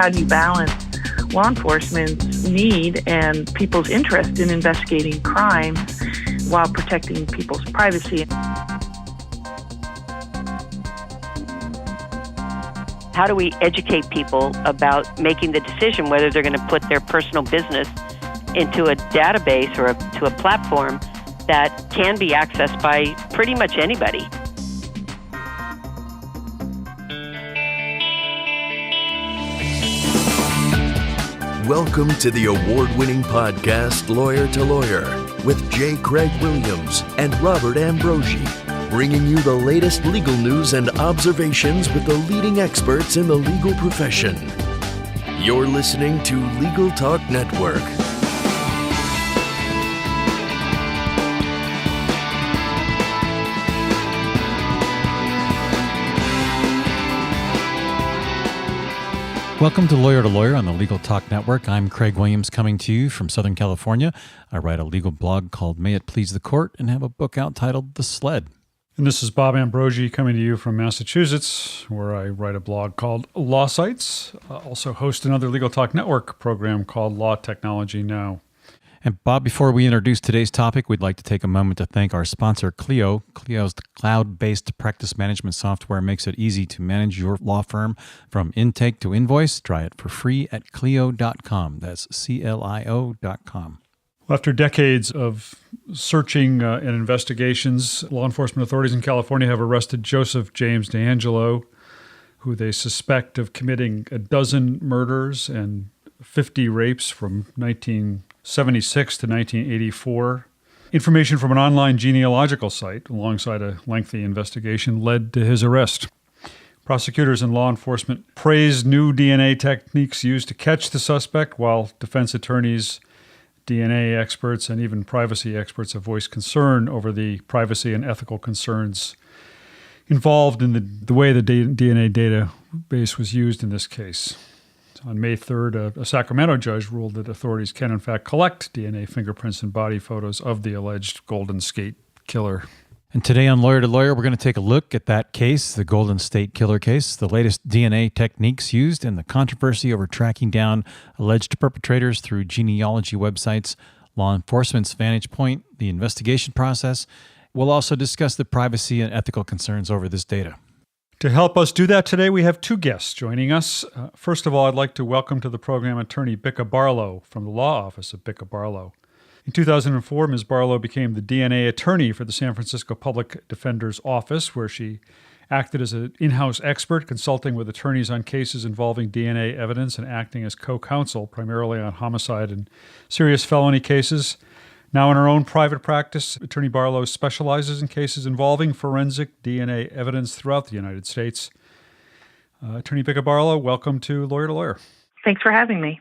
How do you balance law enforcement's need and people's interest in investigating crimes while protecting people's privacy? How do we educate people about making the decision whether they're going to put their personal business into a database or to a platform that can be accessed by pretty much anybody? Welcome to the award-winning podcast, Lawyer to Lawyer, with J. Craig Williams and Robert Ambrogi, bringing you the latest legal news and observations with the leading experts in the legal profession. You're listening to Legal Talk Network. Welcome to Lawyer on the Legal Talk Network. I'm Craig Williams, coming to you from Southern California. I write a legal blog called May It Please the Court and have a book out titled The Sled. And this is Bob Ambrogi coming to you from Massachusetts, where I write a blog called Law Sites. I also host another Legal Talk Network program called Law Technology Now. And Bob, before we introduce today's topic, we'd like to take a moment to thank our sponsor, Clio. Clio's cloud-based practice management software makes it easy to manage your law firm from intake to invoice. Try it for free at Clio.com. That's CLIO.com. After decades of searching and investigations, law enforcement authorities in California have arrested Joseph James DeAngelo, who they suspect of committing a dozen murders and 50 rapes from 1976 to 1984. Information from an online genealogical site, alongside a lengthy investigation, led to his arrest. Prosecutors and law enforcement praised new DNA techniques used to catch the suspect, while defense attorneys, DNA experts, and even privacy experts have voiced concern over the privacy and ethical concerns involved in the way the DNA database was used in this case. On May 3rd, a Sacramento judge ruled that authorities can, in fact, collect DNA fingerprints and body photos of the alleged Golden State Killer. And today on Lawyer to Lawyer, we're going to take a look at that case, the Golden State Killer case, the latest DNA techniques used, and the controversy over tracking down alleged perpetrators through genealogy websites, law enforcement's vantage point, the investigation process. We'll also discuss the privacy and ethical concerns over this data. To help us do that today, we have two guests joining us. First of all, I'd like to welcome to the program attorney Bicca Barlow from the law office of Bicca Barlow. In 2004, Ms. Barlow became the DNA attorney for the San Francisco Public Defender's Office, where she acted as an in-house expert, consulting with attorneys on cases involving DNA evidence and acting as co-counsel, primarily on homicide and serious felony cases. Now in her own private practice, Attorney Barlow specializes in cases involving forensic DNA evidence throughout the United States. Attorney Bicca Barlow, welcome to Lawyer. Thanks for having me.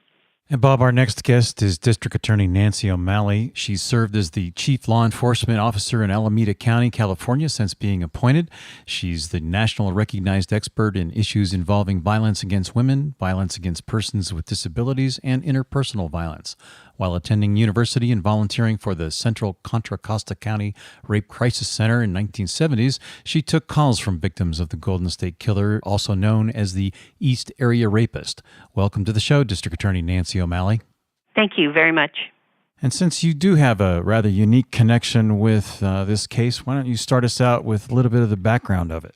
And Bob, our next guest is District Attorney Nancy O'Malley. She's served as the Chief Law Enforcement Officer in Alameda County, California, since being appointed. She's the national recognized expert in issues involving violence against women, violence against persons with disabilities, and interpersonal violence. While attending university and volunteering for the Central Contra Costa County Rape Crisis Center in 1970s, she took calls from victims of the Golden State Killer, also known as the East Area Rapist. Welcome to the show, District Attorney Nancy O'Malley. Thank you very much. And since you do have a rather unique connection with this case, why don't you start us out with a little bit of the background of it?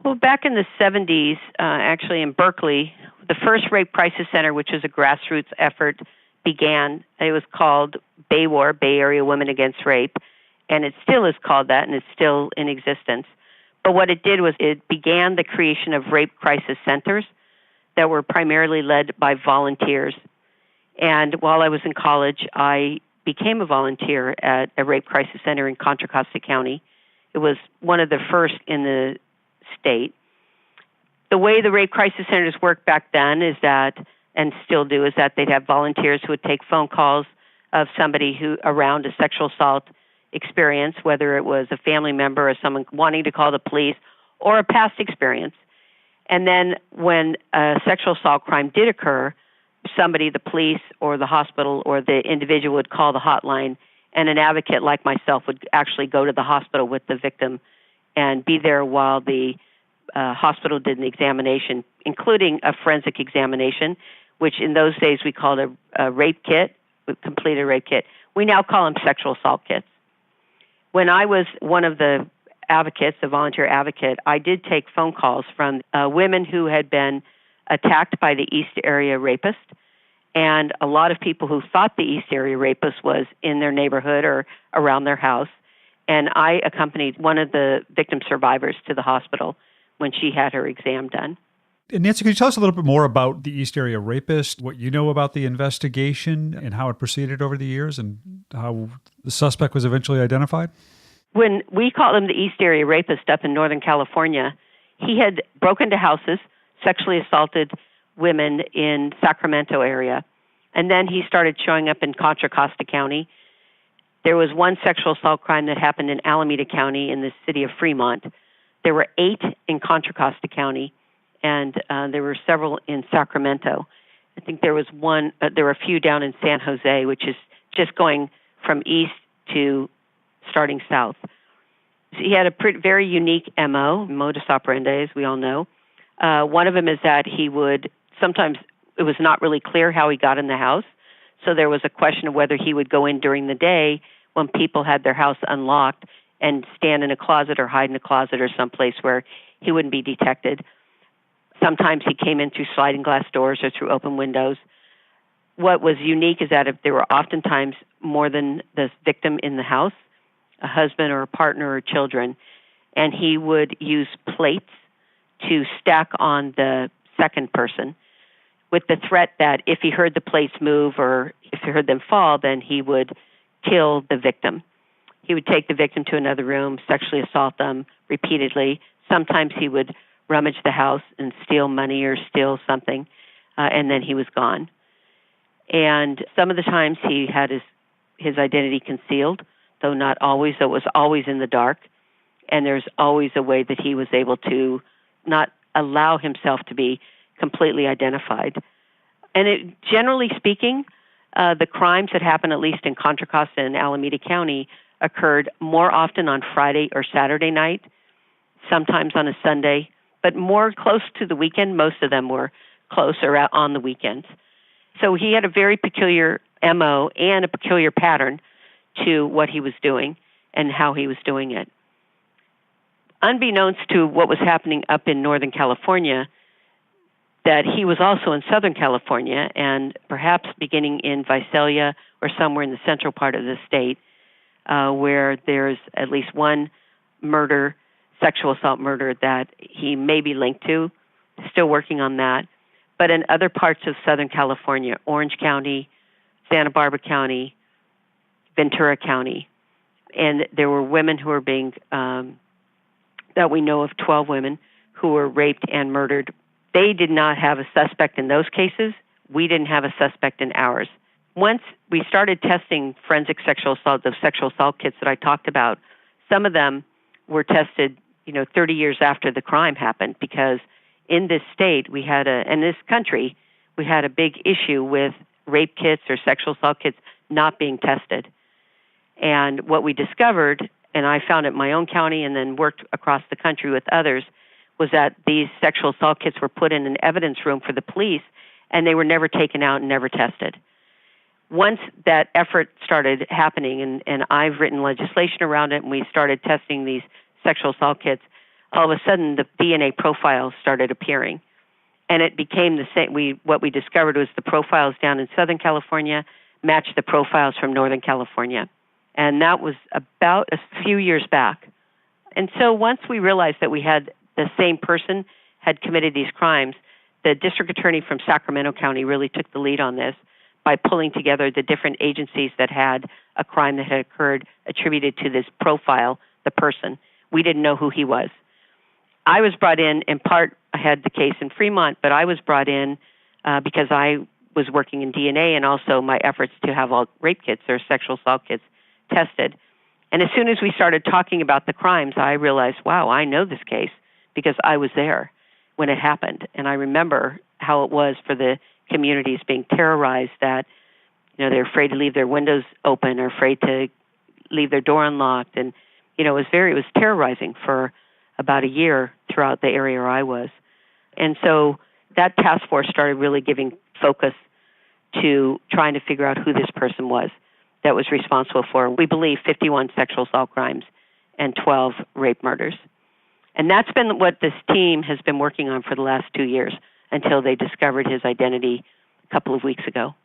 Well, back in the 70s, actually in Berkeley, the first Rape Crisis Center, which was a grassroots effort, began. It was called BAYWAR, Bay Area Women Against Rape, and it still is called that, and it's still in existence. But what it did was it began the creation of rape crisis centers that were primarily led by volunteers. And while I was in college, I became a volunteer at a rape crisis center in Contra Costa County. It was one of the first in the state. The way the rape crisis centers worked back then is that, and still do, is that they'd have volunteers who would take phone calls of somebody who around a sexual assault experience, whether it was a family member or someone wanting to call the police or a past experience. And then when a sexual assault crime did occur, somebody, the police or the hospital or the individual would call the hotline, and an advocate like myself would actually go to the hospital with the victim and be there while the hospital did an examination, including a forensic examination, which in those days we called a rape kit, a completed rape kit. We now call them sexual assault kits. When I was one of the advocates, a volunteer advocate, I did take phone calls from women who had been attacked by the East Area Rapist, and a lot of people who thought the East Area Rapist was in their neighborhood or around their house. And I accompanied one of the victim survivors to the hospital when she had her exam done. And Nancy, could you tell us a little bit more about the East Area Rapist, what you know about the investigation and how it proceeded over the years and how the suspect was eventually identified? When we call him the East Area Rapist up in Northern California, he had broken into houses, sexually assaulted women in Sacramento area, and then he started showing up in Contra Costa County. There was one sexual assault crime that happened in Alameda County in the city of Fremont. There were 8 in Contra Costa County, and there were several in Sacramento. I think there was one. There were a few down in San Jose, which is just going from east to starting south. So he had a very unique MO, modus operandi, as we all know. One of them is that he would, sometimes it was not really clear how he got in the house, so there was a question of whether he would go in during the day when people had their house unlocked and stand in a closet or hide in a closet or someplace where he wouldn't be detected. Sometimes he came in through sliding glass doors or through open windows. What was unique is that if there were oftentimes more than the victim in the house, a husband or a partner or children, and he would use plates to stack on the second person with the threat that if he heard the plates move or if he heard them fall, then he would kill the victim. He would take the victim to another room, sexually assault them repeatedly. Sometimes he would rummage the house and steal money or steal something, and then he was gone. And some of the times he had his identity concealed, though not always. So it was always in the dark, and there's always a way that he was able to not allow himself to be completely identified. And generally speaking, the crimes that happened, at least in Contra Costa and Alameda County, occurred more often on Friday or Saturday night, sometimes on a Sunday, but more close to the weekend. Most of them were closer out on the weekends. So he had a very peculiar MO and a peculiar pattern to what he was doing and how he was doing it. Unbeknownst to what was happening up in Northern California, that he was also in Southern California and perhaps beginning in Visalia or somewhere in the central part of the state, where there's at least one murder, sexual assault murder, that he may be linked to. Still working on that. But in other parts of Southern California, Orange County, Santa Barbara County, Ventura County, and there were women who were being, that we know of 12 women who were raped and murdered. They did not have a suspect in those cases. We didn't have a suspect in ours. Once we started testing forensic sexual assault, those sexual assault kits that I talked about, some of them were tested, 30 years after the crime happened, because in this state, in this country, we had a big issue with rape kits or sexual assault kits not being tested. And what we discovered, and I found it in my own county and then worked across the country with others, was that these sexual assault kits were put in an evidence room for the police, and they were never taken out and never tested. Once that effort started happening, and I've written legislation around it, and we started testing these sexual assault kits, all of a sudden the DNA profiles started appearing. And it became the same. What we discovered was the profiles down in Southern California matched the profiles from Northern California. And that was about a few years back. And so once we realized that we had the same person had committed these crimes, the district attorney from Sacramento County really took the lead on this by pulling together the different agencies that had a crime that had occurred attributed to this profile, the person. We didn't know who he was. I was brought in part, I had the case in Fremont, but I was brought in because I was working in DNA and also my efforts to have all rape kits or sexual assault kits tested. And as soon as we started talking about the crimes, I realized, wow, I know this case because I was there when it happened. And I remember how it was for the communities being terrorized that, they're afraid to leave their windows open or afraid to leave their door unlocked. And, it was terrorizing for about a year throughout the area where I was. And so that task force started really giving focus to trying to figure out who this person was that was responsible for, we believe, 51 sexual assault crimes and 12 rape murders. And that's been what this team has been working on for the last 2 years until they discovered his identity a couple of weeks ago.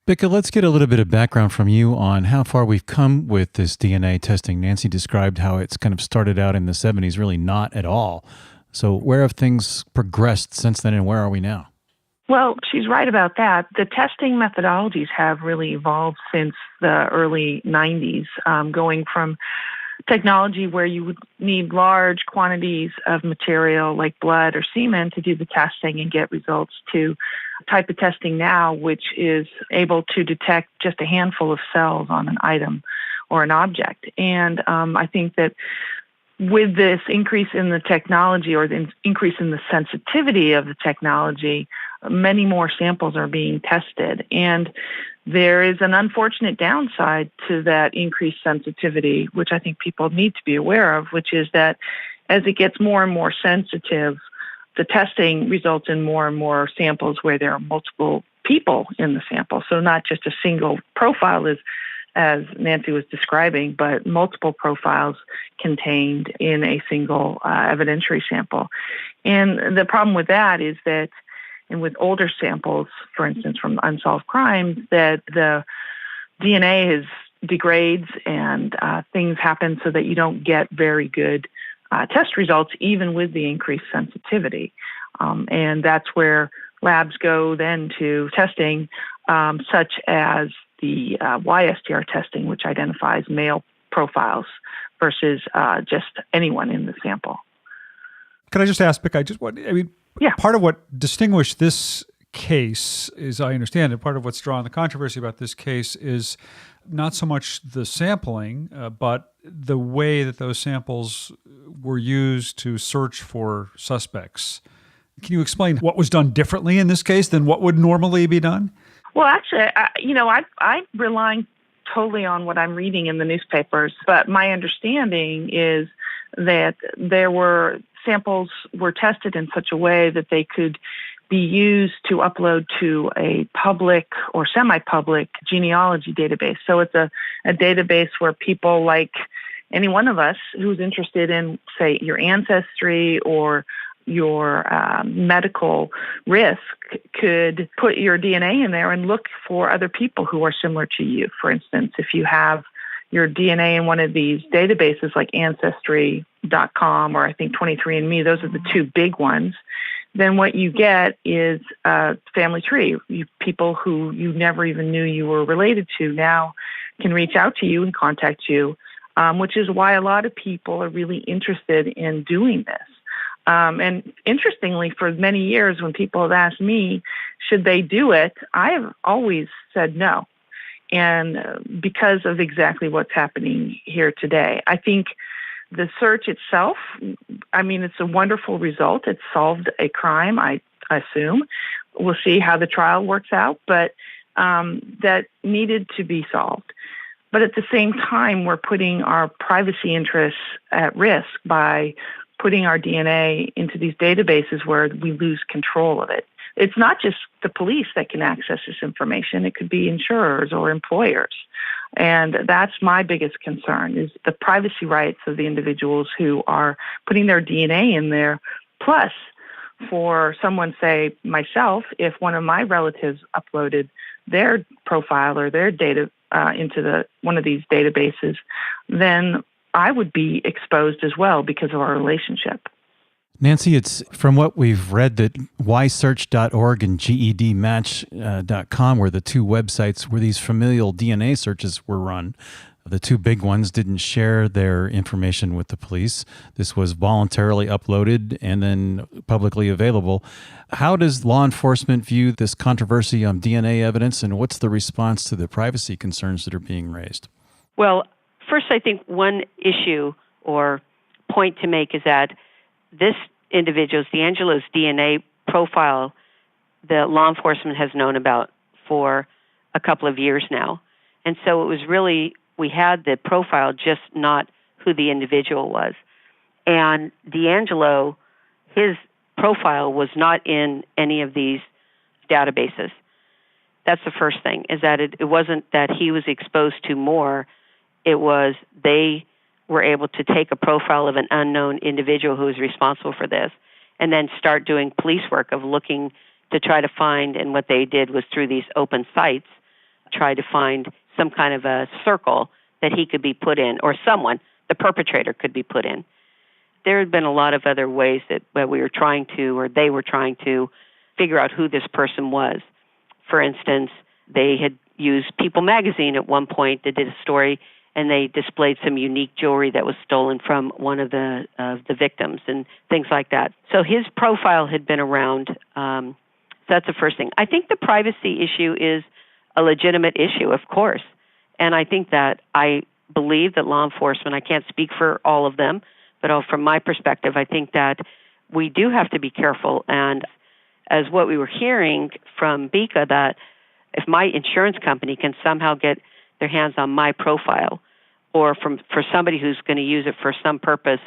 Becca, let's get a little bit of background from you on how far we've come with this DNA testing. Nancy described how it's kind of started out in the 70s, really not at all. So where have things progressed since then, and where are we now? Well, she's right about that. The testing methodologies have really evolved since the early 90s, going from technology where you would need large quantities of material like blood or semen to do the testing and get results, to type of testing now which is able to detect just a handful of cells on an item or an object. And I think that with this increase in the technology, or the increase in the sensitivity of the technology, many more samples are being tested. And there is an unfortunate downside to that increased sensitivity, which I think people need to be aware of, which is that as it gets more and more sensitive, the testing results in more and more samples where there are multiple people in the sample. So not just a single profile, as Nancy was describing, but multiple profiles contained in a single evidentiary sample. And the problem with that is that, and with older samples, for instance, from unsolved crimes, that the DNA degrades and things happen so that you don't get very good test results, even with the increased sensitivity. And that's where labs go then to testing such as the YSTR testing, which identifies male profiles versus just anyone in the sample. Can I just ask, Becca, Yeah. part of what distinguished this case, as I understand it, part of what's drawn the controversy about this case is not so much the sampling, but the way that those samples were used to search for suspects. Can you explain what was done differently in this case than what would normally be done? Well, actually, I'm relying totally on what I'm reading in the newspapers, but my understanding is that samples were tested in such a way that they could be used to upload to a public or semi-public genealogy database. So it's a database where people like any one of us who's interested in, say, your ancestry or your medical risk could put your DNA in there and look for other people who are similar to you. For instance, if you have your DNA in one of these databases like Ancestry.com or I think 23andMe, those are the two big ones, then what you get is a family tree. People who you never even knew you were related to now can reach out to you and contact you, which is why a lot of people are really interested in doing this. And interestingly, for many years, when people have asked me, should they do it, I have always said no. And because of exactly what's happening here today, I think the search itself, it's a wonderful result. It solved a crime, I assume. We'll see how the trial works out, but that needed to be solved. But at the same time, we're putting our privacy interests at risk by putting our DNA into these databases where we lose control of it. It's not just the police that can access this information. It could be insurers or employers. And that's my biggest concern, is the privacy rights of the individuals who are putting their DNA in there. Plus, for someone, say myself, if one of my relatives uploaded their profile or their data into one of these databases, then I would be exposed as well because of our relationship. Nancy, it's from what we've read that ysearch.org and gedmatch.com were the two websites where these familial DNA searches were run. The two big ones didn't share their information with the police. This was voluntarily uploaded and then publicly available. How does law enforcement view this controversy on DNA evidence, and what's the response to the privacy concerns that are being raised? Well, first, I think one issue or point to make is that this individual's, DeAngelo's DNA profile, the law enforcement has known about for a couple of years now. And so it was really, we had the profile, just not who the individual was. And DeAngelo, his profile was not in any of these databases. That's the first thing, is that it wasn't that he was exposed to more. It was they were able to take a profile of an unknown individual who was responsible for this and then start doing police work of looking to try to find, and what they did was through these open sites, try to find some kind of a circle that he could be put in, or someone, the perpetrator, could be put in. There had been a lot of other ways that we were trying to, or they were trying to, figure out who this person was. For instance, they had used People magazine at one point. They did a story, and they displayed some unique jewelry that was stolen from one of the victims and things like that. So his profile had been around. So that's the first thing. I think the privacy issue is a legitimate issue, of course. And I think that I believe that law enforcement, I can't speak for all of them, but from my perspective, I think that we do have to be careful. And as what we were hearing from Bika, that if my insurance company can somehow get their hands on my profile, or for somebody who's going to use it for some purpose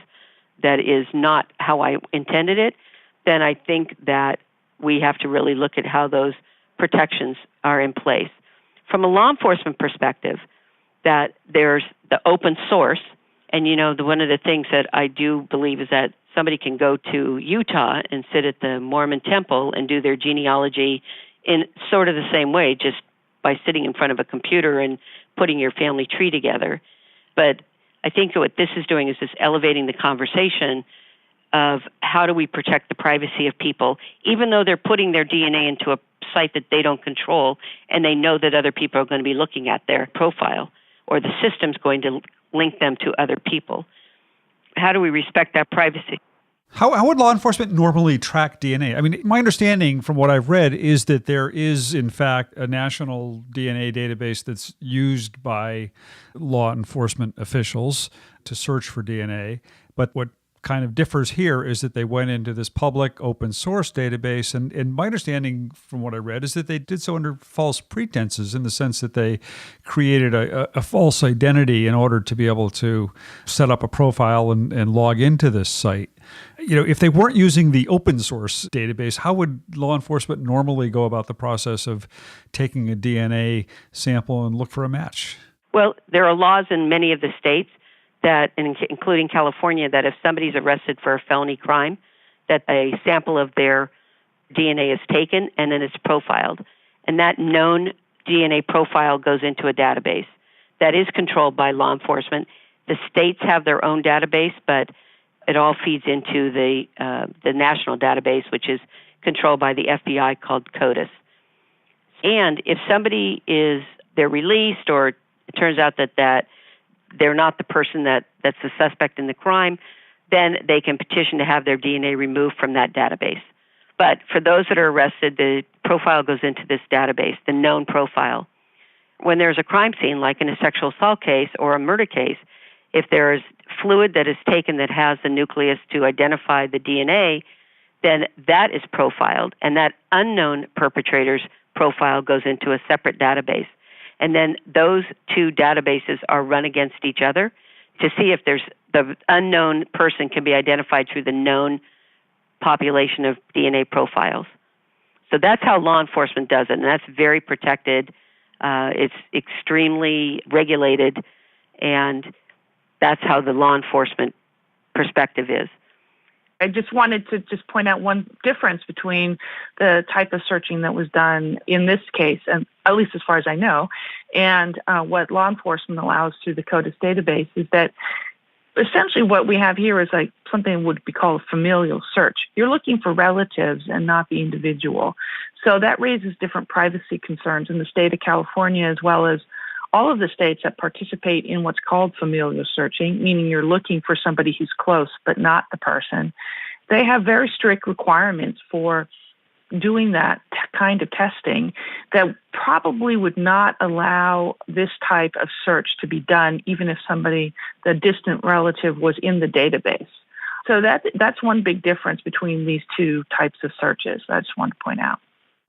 that is not how I intended it, then I think that we have to really look at how those protections are in place. From a law enforcement perspective, that there's the open source, and one of the things that I do believe is that somebody can go to Utah and sit at the Mormon temple and do their genealogy in sort of the same way, just by sitting in front of a computer and putting your family tree together. But I think what this is doing is elevating the conversation of how do we protect the privacy of people, even though they're putting their DNA into a site that they don't control, and they know that other people are going to be looking at their profile, or the system's going to link them to other people. How do we respect that privacy? How would law enforcement normally track DNA? I mean, my understanding from what I've read is that there is, in fact, a national DNA database that's used by law enforcement officials to search for DNA. But what kind of differs here is that they went into this public open source database. And my understanding from what I read is that they did so under false pretenses, in the sense that they created a false identity in order to be able to set up a profile and log into this site. If they weren't using the open source database, how would law enforcement normally go about the process of taking a DNA sample and look for a match? Well, there are laws in many of the states that, including California, that if somebody's arrested for a felony crime, that a sample of their DNA is taken and then it's profiled. And that known DNA profile goes into a database that is controlled by law enforcement. The states have their own database, but it all feeds into the national database, which is controlled by the FBI, called CODIS. And if somebody they're released, or it turns out that they're not the person that's the suspect in the crime, then they can petition to have their DNA removed from that database. But for those that are arrested, the profile goes into this database, the known profile. When there's a crime scene, like in a sexual assault case or a murder case, if there's fluid that is taken that has the nucleus to identify the DNA, then that is profiled, and that unknown perpetrator's profile goes into a separate database. And then those two databases are run against each other to see if the unknown person can be identified through the known population of DNA profiles. So that's how law enforcement does it, and that's very protected. It's extremely regulated, and that's how the law enforcement perspective is. I just wanted to point out one difference between the type of searching that was done in this case, and at least as far as I know, and what law enforcement allows through the CODIS database, is that essentially what we have here is like something would be called a familial search. You're looking for relatives and not the individual. So that raises different privacy concerns in the state of California, as well as all of the states that participate in what's called familial searching, meaning you're looking for somebody who's close but not the person. They have very strict requirements for doing that kind of testing that probably would not allow this type of search to be done, even if the distant relative, was in the database. So that's one big difference between these two types of searches I just want to point out.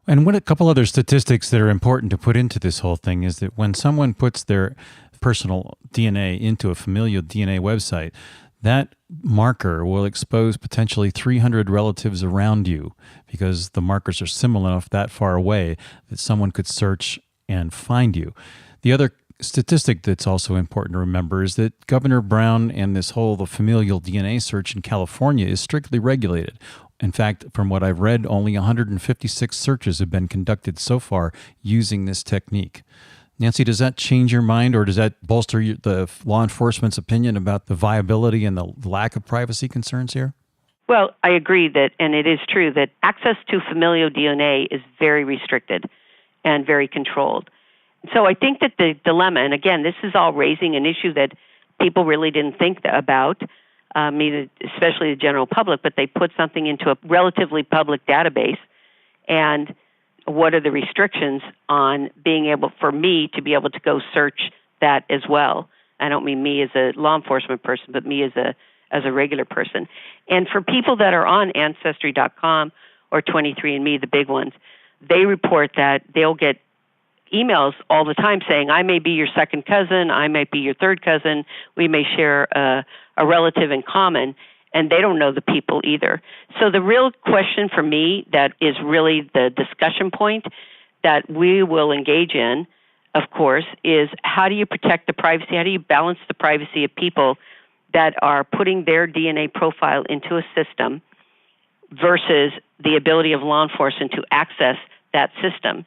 And a couple other statistics that are important to put into this whole thing is that when someone puts their personal DNA into a familial DNA website, that marker will expose potentially 300 relatives around you because the markers are similar enough that far away that someone could search and find you. The other statistic that's also important to remember is that Governor Brown and the familial DNA search in California is strictly regulated. In fact, from what I've read, only 156 searches have been conducted so far using this technique. Nancy, does that change your mind, or does that bolster the law enforcement's opinion about the viability and the lack of privacy concerns here? Well, I agree that, and it is true, that access to familial DNA is very restricted and very controlled. So I think that the dilemma, and again, this is all raising an issue that people really didn't think about, especially the general public, but they put something into a relatively public database, and what are the restrictions on being able, for me to be able to go search that as well? I don't mean me as a law enforcement person, but me as a regular person. And for people that are on Ancestry.com or 23andMe, the big ones, they report that they'll get emails all the time saying, I may be your second cousin, I might be your third cousin, we may share a relative in common, and they don't know the people either. So the real question for me that is really the discussion point that we will engage in, of course, is how do you protect the privacy? How do you balance the privacy of people that are putting their DNA profile into a system versus the ability of law enforcement to access that system?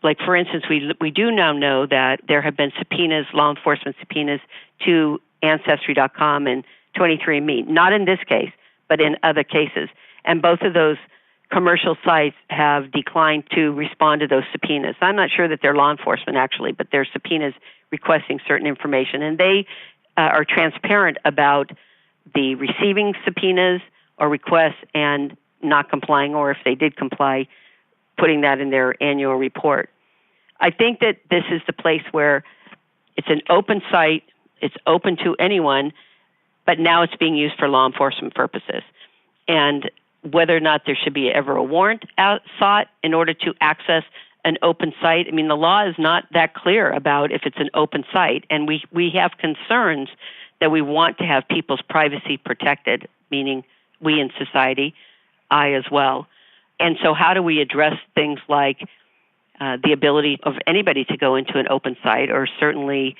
Like, for instance, we do now know that there have been subpoenas, law enforcement subpoenas to Ancestry.com and 23andMe, not in this case, but in other cases. And both of those commercial sites have declined to respond to those subpoenas. I'm not sure that they're law enforcement, actually, but they're subpoenas requesting certain information. And they are transparent about the receiving subpoenas or requests and not complying, or if they did comply, putting that in their annual report. I think that this is the place where it's an open site, it's open to anyone, but now it's being used for law enforcement purposes. And whether or not there should be ever a warrant sought in order to access an open site, I mean, the law is not that clear about if it's an open site, and we have concerns that we want to have people's privacy protected, meaning we in society, I as well. And so how do we address things like the ability of anybody to go into an open site, or certainly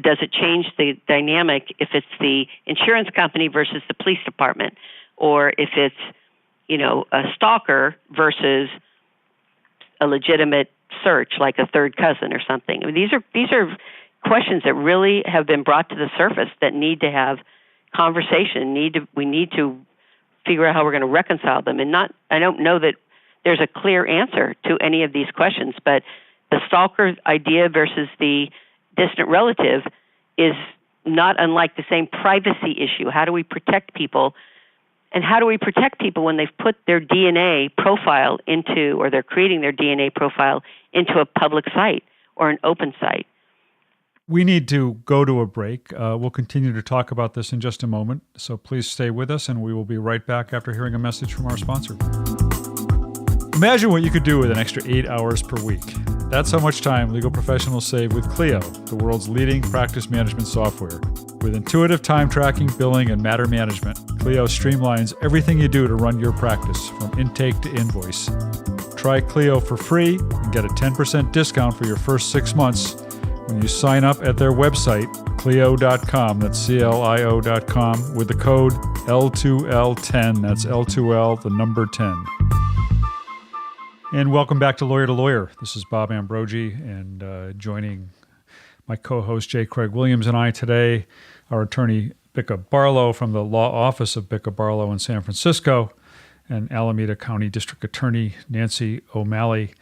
does it change the dynamic if it's the insurance company versus the police department, or if it's, a stalker versus a legitimate search like a third cousin or something? I mean, these are questions that really have been brought to the surface that need to have conversation. We need to figure out how we're going to reconcile them. And I don't know that there's a clear answer to any of these questions, but the stalker idea versus the distant relative is not unlike the same privacy issue. How do we protect people? And how do we protect people when they've put their DNA profile into, or they're creating their DNA profile into a public site or an open site? We need to go to a break. We'll continue to talk about this in just a moment, so please stay with us, and we will be right back after hearing a message from our sponsor. Imagine what you could do with an extra 8 hours per week. That's how much time legal professionals save with Clio, the world's leading practice management software. With intuitive time tracking, billing, and matter management, Clio streamlines everything you do to run your practice, from intake to invoice. Try Clio for free and get a 10% discount for your first 6 months when you sign up at their website, Clio.com, that's CLIO.com, with the code L2L10, that's L2L, the number 10. And welcome back to Lawyer. This is Bob Ambrogi, and joining my co-host J. Craig Williams and I today, our attorney Bicca Barlow from the law office of Bicca Barlow in San Francisco, and Alameda County District Attorney Nancy O'Malley.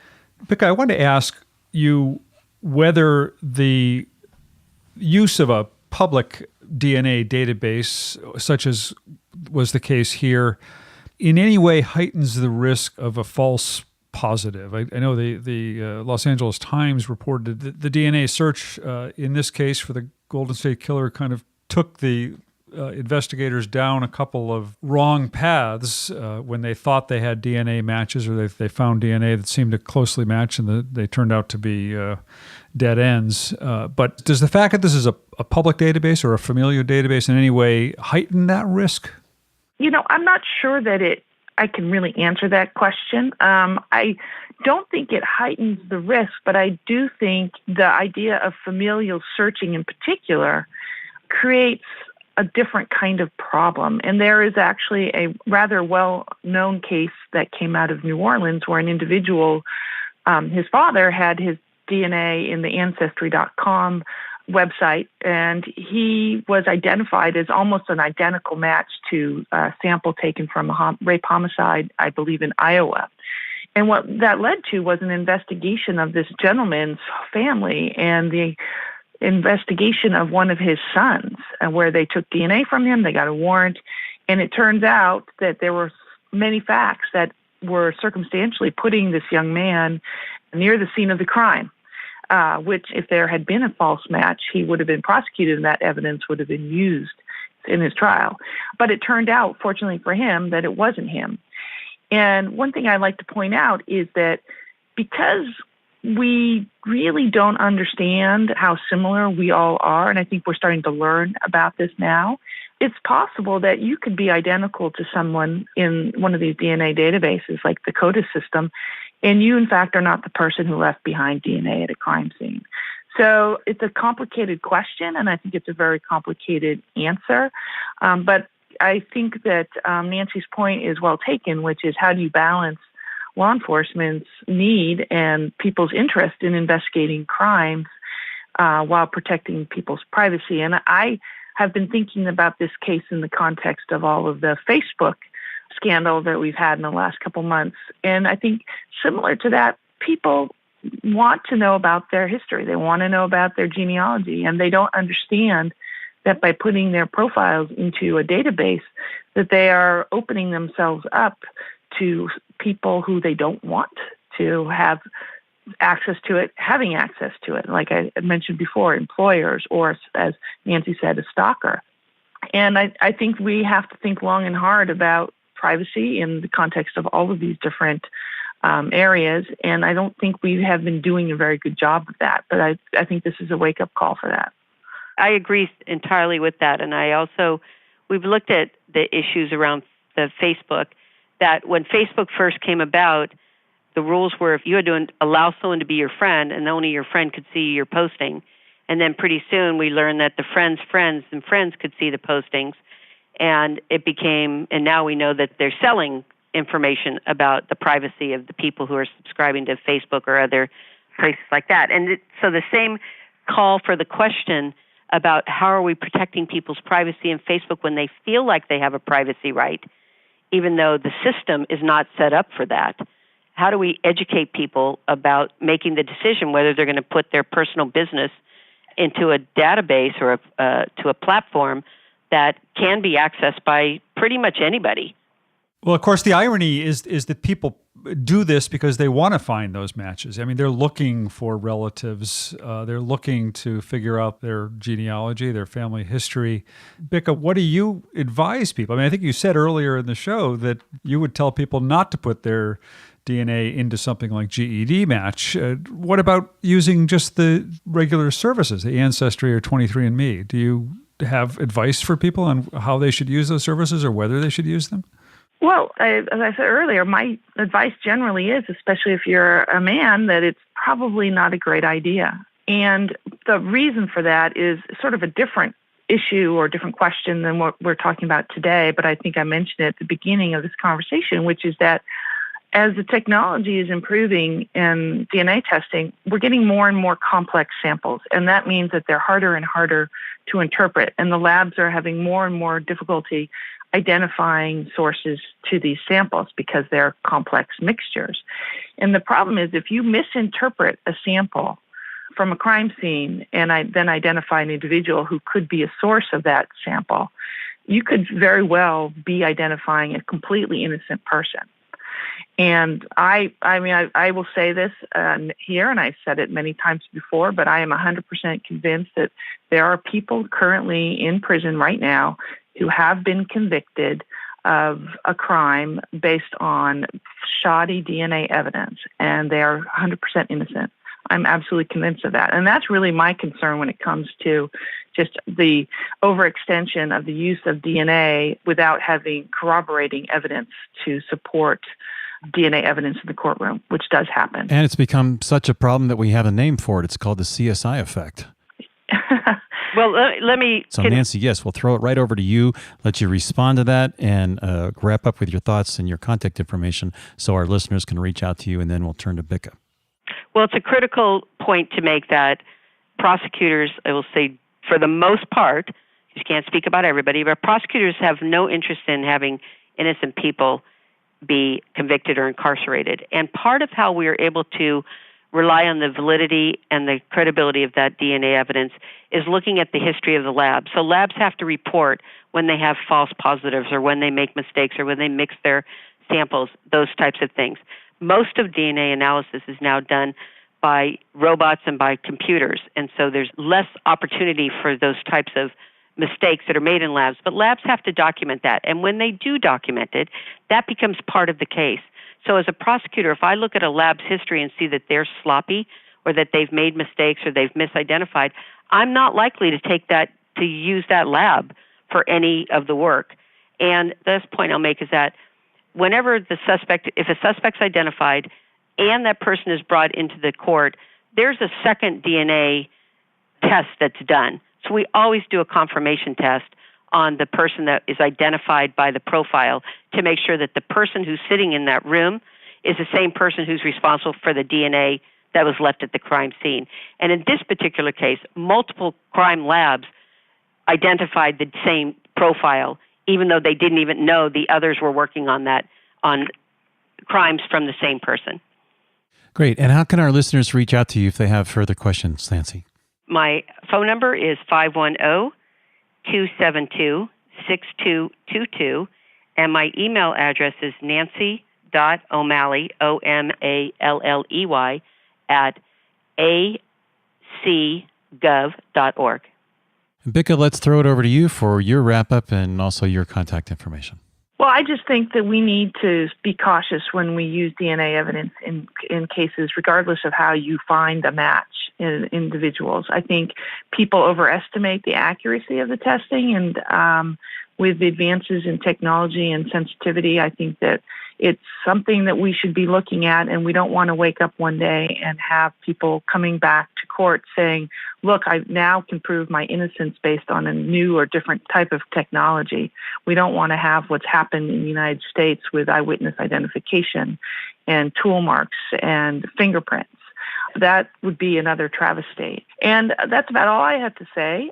Bicca, I want to ask you whether the use of a public DNA database, such as was the case here, in any way heightens the risk of a false positive. I know the Los Angeles Times reported that the DNA search in this case for the Golden State Killer kind of took the investigators down a couple of wrong paths when they thought they had DNA matches, or they found DNA that seemed to closely match, and they turned out to be dead ends. But does the fact that this is a public database or a familial database in any way heighten that risk? I'm not sure that I can really answer that question. I don't think it heightens the risk, but I do think the idea of familial searching in particular creates a different kind of problem. And there is actually a rather well-known case that came out of New Orleans where an individual, his father had his DNA in the Ancestry.com website, and he was identified as almost an identical match to a sample taken from a rape homicide, I believe, in Iowa. And what that led to was an investigation of this gentleman's family and the investigation of one of his sons, where they took DNA from him, they got a warrant, and it turns out that there were many facts that were circumstantially putting this young man near the scene of the crime. Which, if there had been a false match, he would have been prosecuted and that evidence would have been used in his trial. But it turned out, fortunately for him, that it wasn't him. And one thing I'd like to point out is that because we really don't understand how similar we all are, and I think we're starting to learn about this now, it's possible that you could be identical to someone in one of these DNA databases like the CODIS system, and you, in fact, are not the person who left behind DNA at a crime scene. So it's a complicated question, and I think it's a very complicated answer. But I think that Nancy's point is well taken, which is how do you balance law enforcement's need and people's interest in investigating crimes while protecting people's privacy. And I have been thinking about this case in the context of all of the Facebook scandal that we've had in the last couple months. And I think similar to that, people want to know about their history. They want to know about their genealogy, and they don't understand that by putting their profiles into a database that they are opening themselves up to people who they don't want to have access to it, having access to it. Like I mentioned before, employers, or as Nancy said, a stalker. And I think we have to think long and hard about privacy in the context of all of these different areas. And I don't think we have been doing a very good job of that. But I think this is a wake-up call for that. I agree entirely with that. And we've looked at the issues around the Facebook, that when Facebook first came about, the rules were if you had to allow someone to be your friend and only your friend could see your posting. And then pretty soon we learned that the friends' friends and friends could see the postings. And and now we know that they're selling information about the privacy of the people who are subscribing to Facebook or other places like that. And so the same call for the question about how are we protecting people's privacy in Facebook when they feel like they have a privacy right, even though the system is not set up for that. How do we educate people about making the decision whether they're going to put their personal business into a database or to a platform that can be accessed by pretty much anybody? Well, of course, the irony is that people do this because they want to find those matches. I mean, they're looking for relatives. They're looking to figure out their genealogy, their family history. Becca, what do you advise people? I mean, I think you said earlier in the show that you would tell people not to put their DNA into something like GED Match. What about using just the regular services, the Ancestry or 23andMe? Do you have advice for people on how they should use those services or whether they should use them? Well, as I said earlier, my advice generally is, especially if you're a man, that it's probably not a great idea. And the reason for that is sort of a different issue or different question than what we're talking about today, but I think I mentioned it at the beginning of this conversation, which is that as the technology is improving in DNA testing, we're getting more and more complex samples, and that means that they're harder and harder to interpret, and the labs are having more and more difficulty identifying sources to these samples because they're complex mixtures. And the problem is if you misinterpret a sample from a crime scene and then identify an individual who could be a source of that sample, you could very well be identifying a completely innocent person. And I will say this here, and I've said it many times before, but I am 100% convinced that there are people currently in prison right now who have been convicted of a crime based on shoddy DNA evidence, and they are 100% innocent. I'm absolutely convinced of that. And that's really my concern when it comes to just the overextension of the use of DNA without having corroborating evidence to support DNA evidence in the courtroom, which does happen. And it's become such a problem that we have a name for it. It's called the CSI effect. Well, let me... So, Nancy, yes, we'll throw it right over to you, let you respond to that, and wrap up with your thoughts and your contact information so our listeners can reach out to you, and then we'll turn to Bicca. Well, it's a critical point to make that prosecutors, I will say, for the most part, you can't speak about everybody, but prosecutors have no interest in having innocent people be convicted or incarcerated. And part of how we are able to rely on the validity and the credibility of that DNA evidence is looking at the history of the lab. So labs have to report when they have false positives or when they make mistakes or when they mix their samples, those types of things. Most of DNA analysis is now done by robots and by computers, and so there's less opportunity for those types of mistakes that are made in labs. But labs have to document that, and when they do document it, that becomes part of the case. So as a prosecutor, if I look at a lab's history and see that they're sloppy or that they've made mistakes or they've misidentified, I'm not likely to take that, to use that lab for any of the work. And the last point I'll make is that whenever if a suspect's identified and that person is brought into the court, there's a second DNA test that's done. So we always do a confirmation test on the person that is identified by the profile to make sure that the person who's sitting in that room is the same person who's responsible for the DNA that was left at the crime scene. And in this particular case, multiple crime labs identified the same profile, even though they didn't even know the others were working on that, on crimes from the same person. Great. And how can our listeners reach out to you if they have further questions, Nancy? My phone number is 510-272-6222, and my email address is nancy.o'malley, O-M-A-L-L-E-Y, at acgov.org. Bicca, let's throw it over to you for your wrap-up and also your contact information. Well, I just think that we need to be cautious when we use DNA evidence in cases, regardless of how you find a match in individuals. I think people overestimate the accuracy of the testing, and with the advances in technology and sensitivity, I think that it's something that we should be looking at, and we don't want to wake up one day and have people coming back to court saying, look, I now can prove my innocence based on a new or different type of technology. We don't want to have what's happened in the United States with eyewitness identification and tool marks and fingerprints. That would be another travesty. And that's about all I had to say.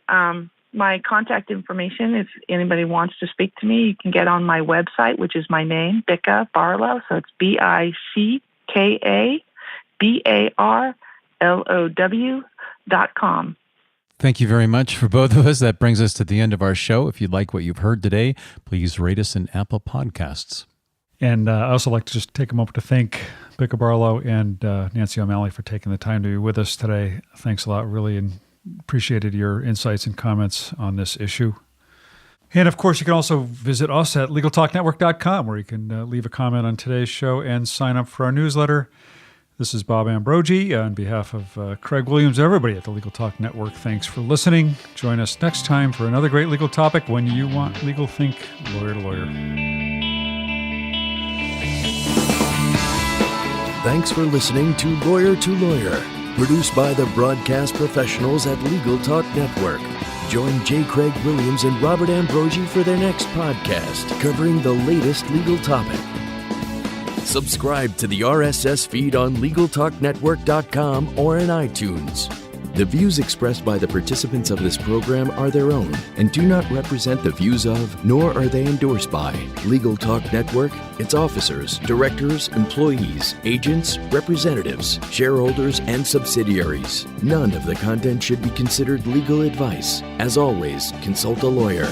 My contact information, if anybody wants to speak to me, you can get on my website, which is my name, Bicca Barlow. So it's BICKABARLOW.com. Thank you very much for both of us. That brings us to the end of our show. If you like what you've heard today, please rate us in Apple Podcasts. And I also like to just take a moment to thank Bicca Barlow and Nancy O'Malley for taking the time to be with us today. Thanks a lot, really, and appreciated your insights and comments on this issue. And of course, you can also visit us at LegalTalkNetwork.com, where you can leave a comment on today's show and sign up for our newsletter. This is Bob Ambrogi on behalf of Craig Williams, everybody at the Legal Talk Network. Thanks for listening. Join us next time for another great legal topic when you want legal think lawyer to lawyer. Thanks for listening to Lawyer, produced by the broadcast professionals at Legal Talk Network. Join J. Craig Williams and Robert Ambrogi for their next podcast covering the latest legal topic. Subscribe to the RSS feed on LegalTalkNetwork.com or in iTunes. The views expressed by the participants of this program are their own and do not represent the views of, nor are they endorsed by, Legal Talk Network, its officers, directors, employees, agents, representatives, shareholders, and subsidiaries. None of the content should be considered legal advice. As always, consult a lawyer.